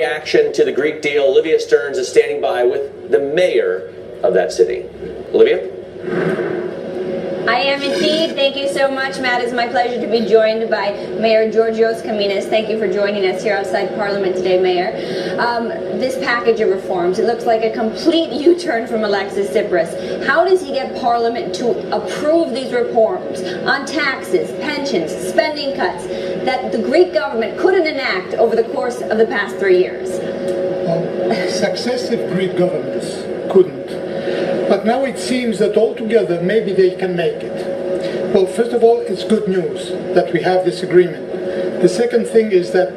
Reaction to the Greek deal. Olivia Stearns is standing by with the mayor of that city. Olivia? I am indeed. Thank you so much, Matt. It's my pleasure to be joined by Mayor G.Kamίνης. Thank you for joining us here outside Parliament today, Mayor. This package of reforms, it looks like a complete U-turn from Alexis Tsipras. How does he get Parliament to approve these reforms on taxes, pensions, spending cuts that the Greek government couldn't enact over the course of the past 3 years? Well, successive Greek governments couldn't. But now it seems that altogether maybe they can make it. Well, first of all, it's good news that we have this agreement. The second thing is that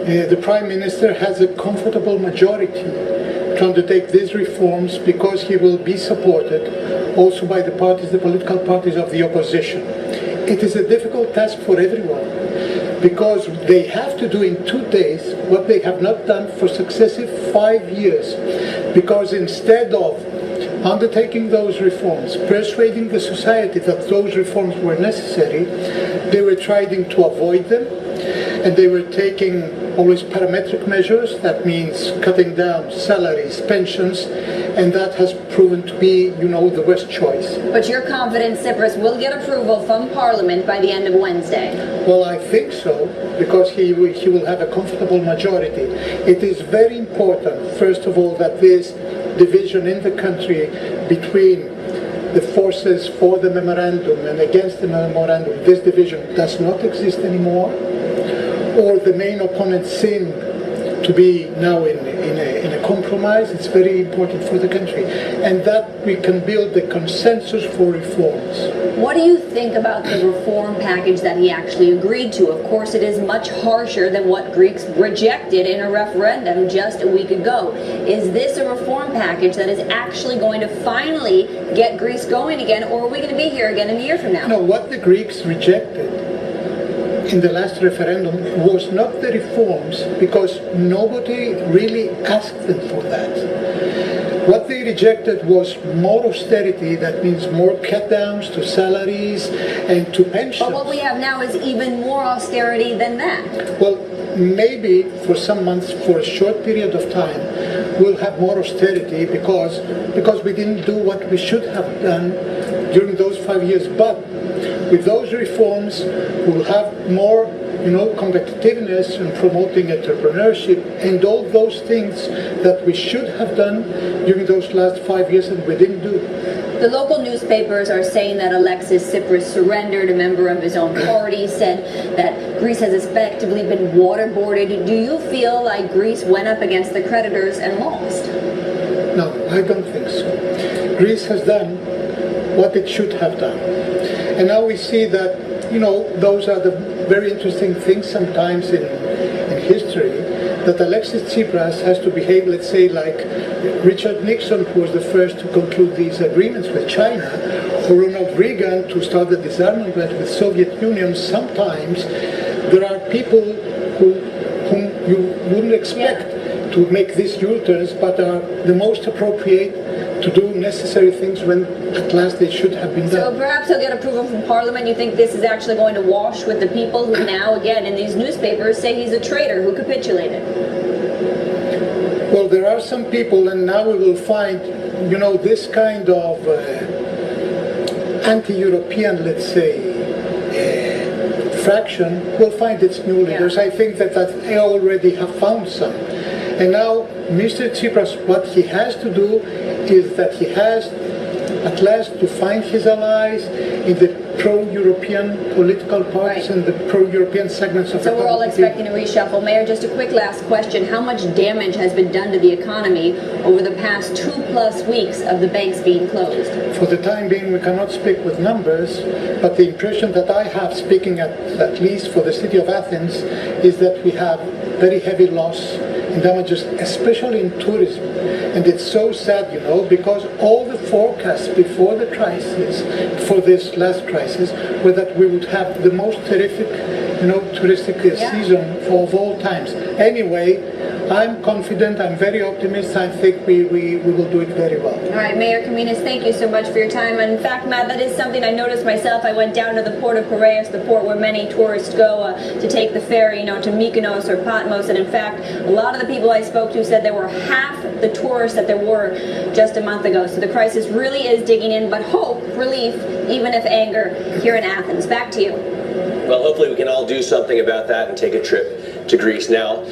the Prime Minister has a comfortable majority to undertake these reforms because he will be supported also by the parties, the political parties of the opposition. It is a difficult task for everyone because they have to do in 2 days what they have not done for successive 5 years. Because instead of undertaking those reforms, persuading the society that those reforms were necessary, they were trying to avoid them, and they were taking always parametric measures. That means cutting down salaries, pensions, and that has proven to be, the worst choice. But you're confident Tsipras will get approval from Parliament by the end of Wednesday? Well, I think so, because he will have a comfortable majority. It is very important, first of all, that this division in the country between the forces for the memorandum and against the memorandum, this division does not exist anymore, or the main opponents seem to be now in a compromise. It's very important for the country, and that we can build a consensus for reforms. What do you think about the reform package that he actually agreed to? Of course, it is much harsher than what Greeks rejected in a referendum just a week ago. Is this a reform package that is actually going to finally get Greece going again, or are we going to be here again in a year from now? No, what the Greeks rejected in the last referendum was not the reforms, because nobody really asked them for that. What they rejected was more austerity. That means more cut downs to salaries and to pensions. But what we have now is even more austerity than that. Well, maybe for some months, for a short period of time, we'll have more austerity because we didn't do what we should have done during those 5 years. But with those reforms, we'll have more, competitiveness and promoting entrepreneurship and all those things that we should have done during those last 5 years and we didn't do. The local newspapers are saying that Alexis Tsipras surrendered. A member of his own party said that Greece has effectively been waterboarded. Do you feel like Greece went up against the creditors and lost? No, I don't think so. Greece has done what it should have done. And now we see that, those are the very interesting things sometimes in history, that Alexis Tsipras has to behave, let's say, like Richard Nixon, who was the first to conclude these agreements with China, or Ronald Reagan to start the disarmament with Soviet Union. Sometimes there are people whom you wouldn't expect to make these U-turns, but are the most appropriate to do necessary things when at last they should have been done. So perhaps he'll get approval from Parliament. You think this is actually going to wash with the people who now, again, in these newspapers say he's a traitor who capitulated? Well, there are some people, and now we will find, this kind of anti-European, let's say, fraction will find its new leaders. I think that they already have found some. And now, Mr. Tsipras, what he has to do is that he has at last to find his allies in the pro-European political parties and the pro-European segments of the So we're all expecting a reshuffle. Mayor, just a quick last question. How much damage has been done to the economy over the past 2+ weeks of the banks being closed? For the time being, we cannot speak with numbers, but the impression that I have, speaking at least for the city of Athens, is that we have very heavy loss in damages, especially in tourism. And it's so sad, because all the forecasts before the crisis, for this last crisis, were that we would have the most terrific, touristic season of all times. Anyway, I'm confident, I'm very optimistic, I think we will do it very well. All right, Mayor Kamínης, thank you so much for your time. And in fact, Matt, that is something I noticed myself. I went down to the port of Piraeus, the port where many tourists go to take the ferry, to Mykonos or Patmos. And in fact, a lot of the people I spoke to said there were half the tourists that there were just a month ago. So the crisis really is digging in, but hope, relief, even if anger, here in Athens. Back to you. Well, hopefully we can all do something about that and take a trip to Greece now.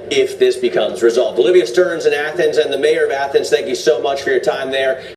If this becomes resolved. Olivia Stearns in Athens and the mayor of Athens, thank you so much for your time there.